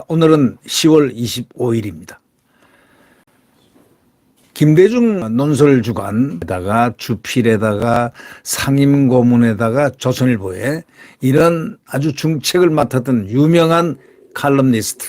오늘은 10월 25일입니다. 김대중 논설주간에다가 주필에다가 상임고문에다가 조선일보에 이런 아주 중책을 맡았던 유명한 칼럼니스트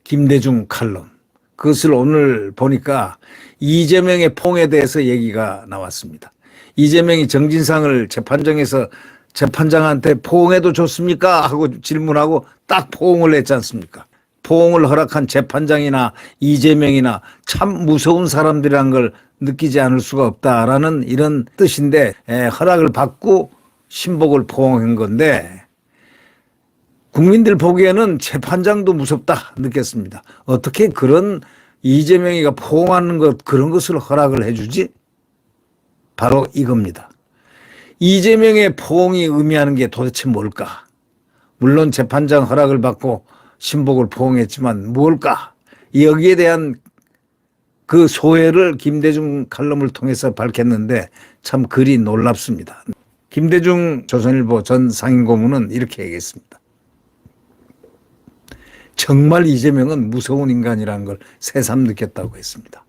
김대중 칼럼, 그것을 오늘 보니까 이재명의 포옹에 대해서 얘기가 나왔습니다. 이재명이 정진상을 재판정에서 재판장한테 포옹해도 좋습니까? 하고 질문하고 딱 포옹을 했지 않습니까? 포옹을 허락한 재판장이나 이재명이나 참 무서운 사람들이란 걸 느끼지 않을 수가 없다라는 이런 뜻인데, 허락을 받고 신복을 포옹한 건데 국민들 보기에는 재판장도 무섭다 느꼈습니다. 어떻게 그런 이재명이가 포옹하는 것, 그런 것을 허락을 해주지? 바로 이겁니다. 이재명의 포옹이 의미하는 게 도대체 뭘까? 물론 재판장 허락을 받고 신복을 포옹했지만 뭘까? 여기에 대한 그 소회를 김대중 칼럼을 통해서 밝혔는데 참 글이 놀랍습니다. 김대중 조선일보 전 상임고문은 이렇게 얘기했습니다. 정말 이재명은 무서운 인간이라는 걸 새삼 느꼈다고 했습니다.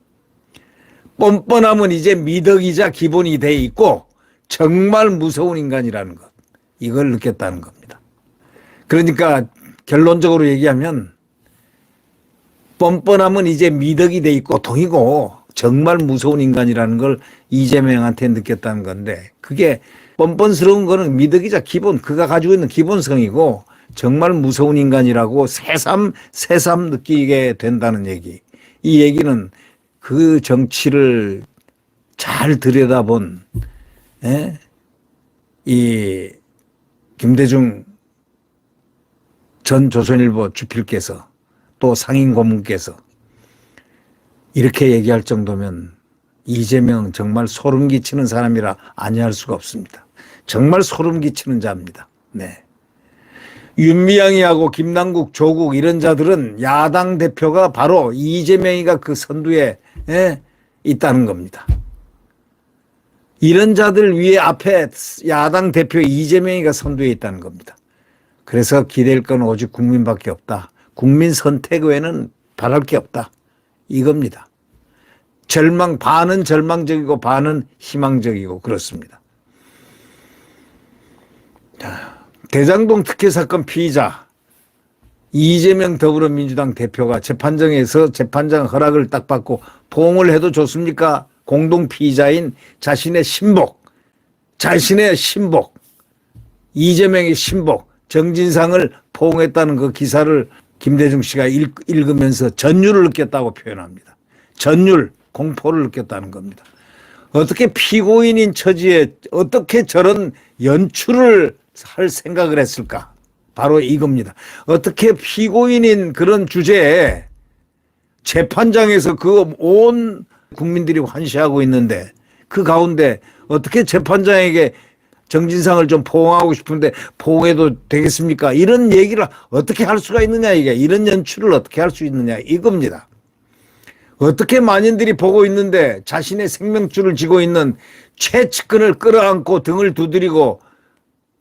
뻔뻔함은 이제 미덕이자 기본이 돼 있고 정말 무서운 인간이라는 것, 이걸 느꼈다는 겁니다. 그러니까 결론적으로 얘기하면 뻔뻔함은 이제 미덕이 돼 있고 동이고 정말 무서운 인간이라는 걸 이재명한테 느꼈다는 건데, 그게 뻔뻔스러운 거는 미덕이자 기본, 그가 가지고 있는 기본성이고 정말 무서운 인간이라고 새삼 느끼게 된다는 얘기. 이 얘기는 그 정치를 잘 들여다본 이 김대중 전 조선일보 주필께서 또 상임고문께서 이렇게 얘기할 정도면 이재명 정말 소름 끼치는 사람이라 아니할 수가 없습니다. 정말 소름 끼치는 자입니다. 네. 윤미향이하고 김남국, 조국 이런 자들은 야당 대표가 바로 이재명이가 그 선두에 있다는 겁니다. 이런 자들 위에 앞에 야당 대표 이재명이가 선두에 있다는 겁니다. 그래서 기댈 건 오직 국민밖에 없다. 국민 선택 외에는 바랄 게 없다. 이겁니다. 반은 절망적이고 반은 희망적이고 그렇습니다. 대장동 특혜 사건 피의자 이재명 더불어민주당 대표가 재판정에서 재판장 허락을 딱 받고 포옹을 해도 좋습니까? 공동 피의자인 자신의 신복, 이재명의 신복 정진상을 포옹했다는 그 기사를 김대중 씨가 읽으면서 전율을 느꼈다고 표현합니다. 전율, 공포를 느꼈다는 겁니다. 어떻게 피고인인 처지에 어떻게 저런 연출을 할 생각을 했을까? 바로 이겁니다. 어떻게 피고인인 그런 주제에 재판장에서 그 온 국민들이 환시하고 있는데 그 가운데 어떻게 재판장에게 정진상을 좀 포옹하고 싶은데 포옹해도 되겠습니까? 이런 얘기를 어떻게 할 수가 있느냐, 이게. 이런 연출을 어떻게 할 수 있느냐, 이겁니다. 어떻게 만인들이 보고 있는데 자신의 생명줄을 쥐고 있는 최측근을 끌어안고 등을 두드리고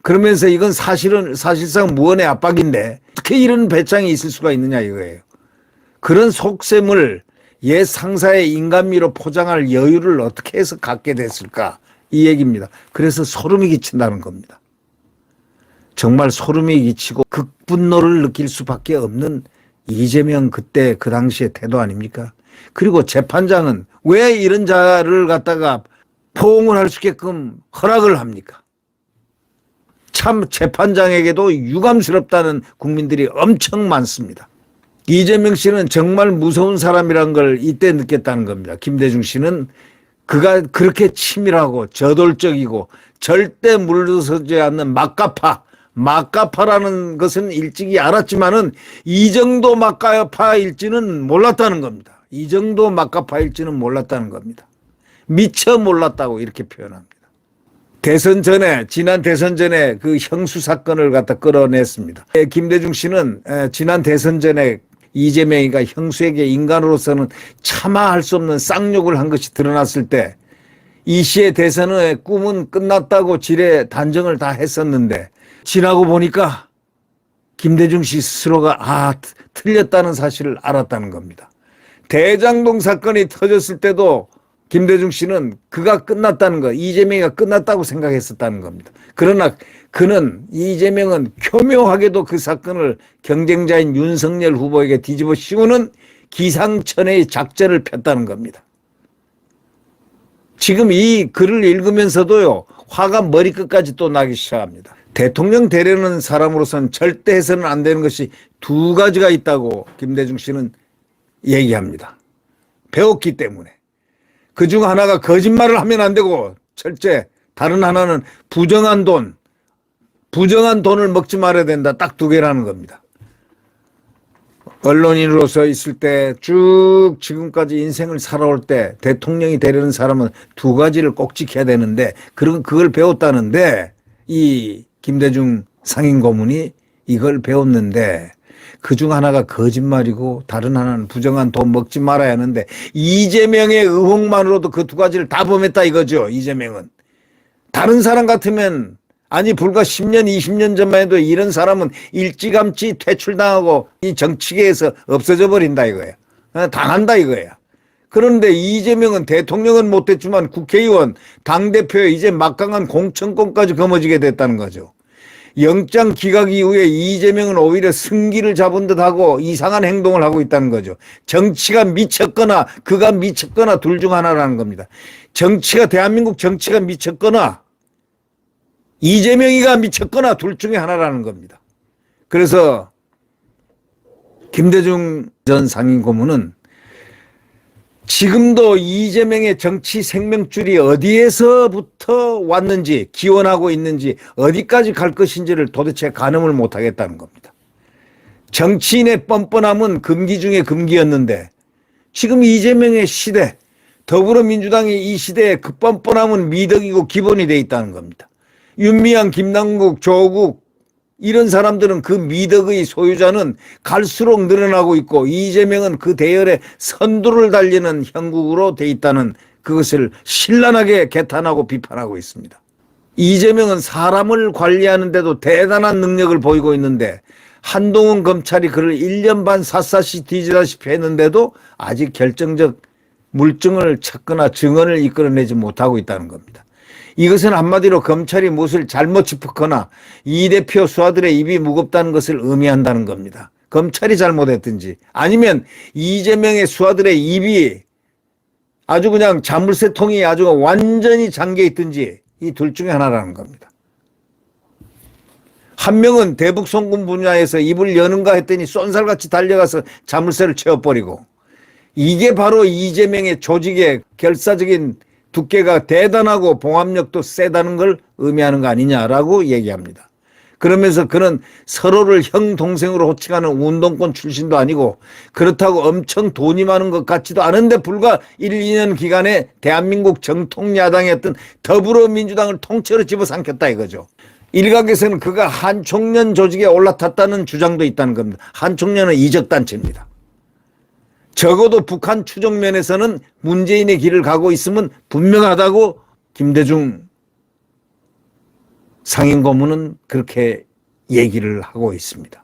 그러면서 이건 사실상 무언의 압박인데 어떻게 이런 배짱이 있을 수가 있느냐, 이거예요. 그런 속셈을 옛 상사의 인간미로 포장할 여유를 어떻게 해서 갖게 됐을까, 이 얘기입니다. 그래서 소름이 끼친다는 겁니다. 정말 소름이 끼치고 극분노를 느낄 수밖에 없는 이재명 그때 그 당시의 태도 아닙니까? 그리고 재판장은 왜 이런 자를 갖다가 포옹을 할 수 있게끔 허락을 합니까? 참 재판장에게도 유감스럽다는 국민들이 엄청 많습니다. 이재명 씨는 정말 무서운 사람이란 걸 이때 느꼈다는 겁니다. 김대중 씨는 그가 그렇게 치밀하고 저돌적이고 절대 물러서지 않는 막가파라는 것은 일찍이 알았지만은 이 정도 막가파일지는 몰랐다는 겁니다. 이 정도 막가파일지는 몰랐다는 겁니다. 미처 몰랐다고 이렇게 표현합니다. 지난 대선 전에 그 형수 사건을 갖다 끌어냈습니다. 김대중 씨는 지난 대선 전에 이재명이가 형수에게 인간으로서는 참아할 수 없는 쌍욕을 한 것이 드러났을 때 이 씨의 대선의 꿈은 끝났다고 지레 단정을 다 했었는데 지나고 보니까 김대중 씨 스스로가 틀렸다는 사실을 알았다는 겁니다. 대장동 사건이 터졌을 때도 김대중 씨는 그가 끝났다는 것, 이재명이가 끝났다고 생각했었다는 겁니다. 그러나 이재명은 교묘하게도 그 사건을 경쟁자인 윤석열 후보에게 뒤집어 씌우는 기상천외의 작전을 폈다는 겁니다. 지금 이 글을 읽으면서도요, 화가 머리끝까지 또 나기 시작합니다. 대통령 되려는 사람으로서는 절대 해서는 안 되는 것이 두 가지가 있다고 김대중 씨는 얘기합니다. 배웠기 때문에. 그중 하나가 거짓말을 하면 안 되고 철제, 다른 하나는 부정한 돈을 먹지 말아야 된다. 딱 두 개라는 겁니다. 언론인으로서 있을 때 쭉 지금까지 인생을 살아올 때 대통령이 되려는 사람은 두 가지를 꼭 지켜야 되는데 그걸 배웠다는데 이 김대중 상임고문이 이걸 배웠는데 그중 하나가 거짓말이고 다른 하나는 부정한 돈 먹지 말아야 하는데 이재명의 의혹만으로도 그 두 가지를 다 범했다 이거죠. 이재명은. 다른 사람 같으면 아니 불과 10년 20년 전만 해도 이런 사람은 일찌감치 퇴출당하고 이 정치계에서 없어져 버린다 이거야. 당한다 이거야. 그런데 이재명은 대통령은 못됐지만 국회의원, 당대표 이제 막강한 공천권까지 거머쥐게 됐다는 거죠. 영장 기각 이후에 이재명은 오히려 승기를 잡은 듯하고 이상한 행동을 하고 있다는 거죠. 정치가 미쳤거나 그가 미쳤거나 둘 중 하나라는 겁니다. 대한민국 정치가 미쳤거나 이재명이가 미쳤거나 둘 중에 하나라는 겁니다. 그래서 김대중 전 상임고문은 지금도 이재명의 정치 생명줄이 어디에서부터 왔는지 기원하고 있는지 어디까지 갈 것인지를 도대체 가늠을 못하겠다는 겁니다. 정치인의 뻔뻔함은 금기 중에 금기였는데 지금 이재명의 시대, 더불어민주당의 이 시대에 그 뻔뻔함은 미덕이고 기본이 돼 있다는 겁니다. 윤미향, 김남국, 조국 이런 사람들은 그 미덕의 소유자는 갈수록 늘어나고 있고 이재명은 그 대열에 선두를 달리는 형국으로 돼 있다는 그것을 신랄하게 개탄하고 비판하고 있습니다. 이재명은 사람을 관리하는 데도 대단한 능력을 보이고 있는데 한동훈 검찰이 그를 1년 반 샅샅이 뒤지다시피 했는데도 아직 결정적 물증을 찾거나 증언을 이끌어내지 못하고 있다는 겁니다. 이것은 한마디로 검찰이 무엇을 잘못 짚었거나 이 대표 수하들의 입이 무겁다는 것을 의미한다는 겁니다. 검찰이 잘못했든지 아니면 이재명의 수하들의 입이 아주 그냥 자물쇠통이 아주 완전히 잠겨 있든지 이 둘 중에 하나라는 겁니다. 한 명은 대북 송금 분야에서 입을 여는가 했더니 쏜살같이 달려가서 자물쇠를 채워버리고 이게 바로 이재명의 조직의 결사적인 두께가 대단하고 봉합력도 세다는 걸 의미하는 거 아니냐라고 얘기합니다. 그러면서 그는 서로를 형 동생으로 호칭하는 운동권 출신도 아니고 그렇다고 엄청 돈이 많은 것 같지도 않은데 불과 1, 2년 기간에 대한민국 정통 야당이었던 더불어민주당을 통째로 집어삼켰다 이거죠. 일각에서는 그가 한총련 조직에 올라탔다는 주장도 있다는 겁니다. 한총련은 이적단체입니다. 적어도 북한 추정면에서는 문재인의 길을 가고 있으면 분명하다고 김대중 상임고문은 그렇게 얘기를 하고 있습니다.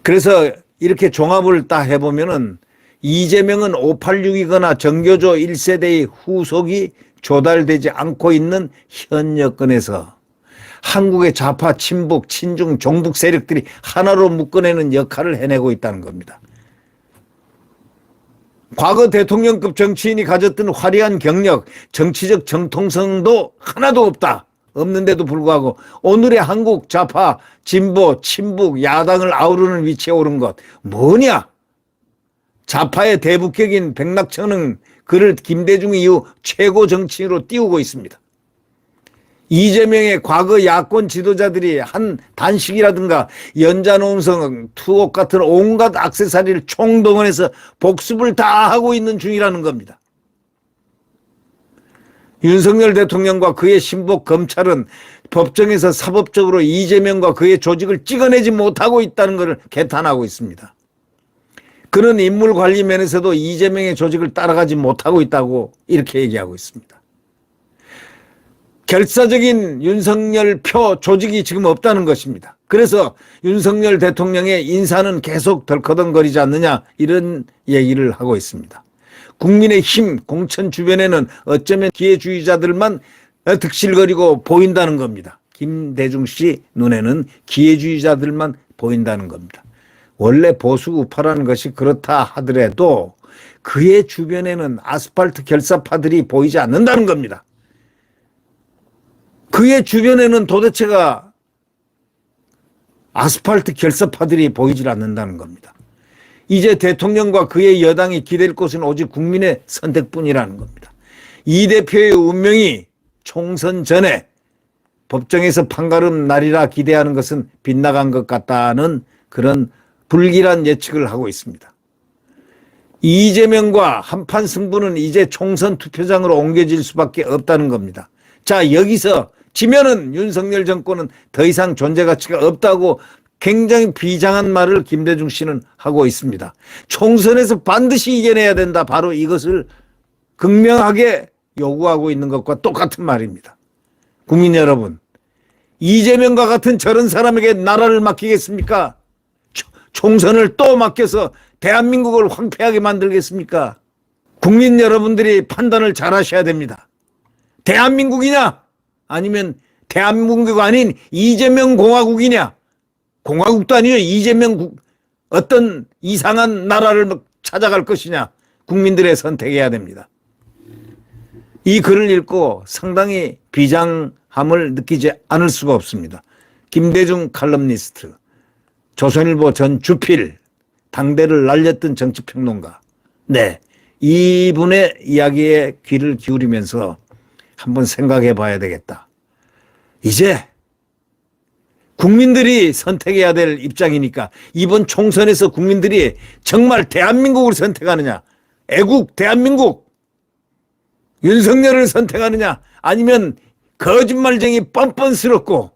그래서 이렇게 종합을 딱 해보면은 이재명은 586이거나 정교조 1세대의 후속이 조달되지 않고 있는 현 여건에서 한국의 좌파, 친북, 친중, 종북 세력들이 하나로 묶어내는 역할을 해내고 있다는 겁니다. 과거 대통령급 정치인이 가졌던 화려한 경력, 정치적 정통성도 하나도 없는데도 불구하고 오늘의 한국 좌파, 진보, 친북, 야당을 아우르는 위치에 오른 것 뭐냐? 좌파의 대북격인 백낙천은 그를 김대중 이후 최고 정치인으로 띄우고 있습니다. 이재명의 과거 야권 지도자들이 한 단식이라든가 연자노음성, 투옥 같은 온갖 액세서리를 총동원해서 복습을 다 하고 있는 중이라는 겁니다. 윤석열 대통령과 그의 신복 검찰은 법정에서 사법적으로 이재명과 그의 조직을 찍어내지 못하고 있다는 것을 개탄하고 있습니다. 그는 인물관리 면에서도 이재명의 조직을 따라가지 못하고 있다고 이렇게 얘기하고 있습니다. 결사적인 윤석열 표 조직이 지금 없다는 것입니다. 그래서 윤석열 대통령의 인사는 계속 덜커덩거리지 않느냐 이런 얘기를 하고 있습니다. 국민의힘 공천 주변에는 어쩌면 기회주의자들만 득실거리고 보인다는 겁니다. 김대중 씨 눈에는 기회주의자들만 보인다는 겁니다. 원래 보수 우파라는 것이 그렇다 하더라도 그의 주변에는 아스팔트 결사파들이 보이지 않는다는 겁니다. 그의 주변에는 도대체가 아스팔트 결사파들이 보이질 않는다는 겁니다. 이제 대통령과 그의 여당이 기댈 곳은 오직 국민의 선택뿐이라는 겁니다. 이 대표의 운명이 총선 전에 법정에서 판가름 날이라 기대하는 것은 빗나간 것 같다는 그런 불길한 예측을 하고 있습니다. 이재명과 한판 승부는 이제 총선 투표장으로 옮겨질 수밖에 없다는 겁니다. 자, 여기서 지면은 윤석열 정권은 더 이상 존재 가치가 없다고 굉장히 비장한 말을 김대중 씨는 하고 있습니다. 총선에서 반드시 이겨내야 된다. 바로 이것을 극명하게 요구하고 있는 것과 똑같은 말입니다. 국민 여러분, 이재명과 같은 저런 사람에게 나라를 맡기겠습니까? 총선을 또 맡겨서 대한민국을 황폐하게 만들겠습니까? 국민 여러분들이 판단을 잘 하셔야 됩니다. 대한민국이냐? 아니면 대한민국 아닌 이재명 공화국이냐? 공화국도 아니요. 이재명 어떤 이상한 나라를 찾아갈 것이냐? 국민들의 선택해야 됩니다. 이 글을 읽고 상당히 비장함을 느끼지 않을 수가 없습니다. 김대중 칼럼니스트, 조선일보 전 주필, 당대를 날렸던 정치평론가. 네, 이분의 이야기에 귀를 기울이면서 한번 생각해 봐야 되겠다. 이제 국민들이 선택해야 될 입장이니까 이번 총선에서 국민들이 정말 대한민국을 선택하느냐, 애국 대한민국, 윤석열을 선택하느냐, 아니면 거짓말쟁이 뻔뻔스럽고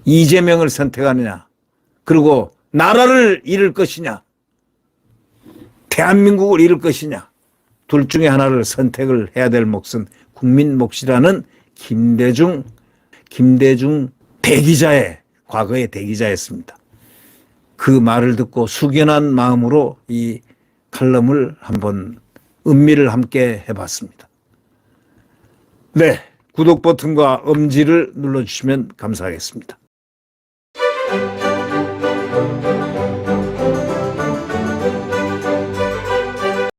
이재명을 선택하느냐, 그리고 나라를 잃을 것이냐, 대한민국을 잃을 것이냐, 둘 중에 하나를 선택을 해야 될 몫은 국민 몫이라는 김대중 대기자의 과거의 대기자였습니다. 그 말을 듣고 숙연한 마음으로 이 칼럼을 한번 음미를 함께 해봤습니다. 네, 구독 버튼과 엄지를 눌러주시면 감사하겠습니다.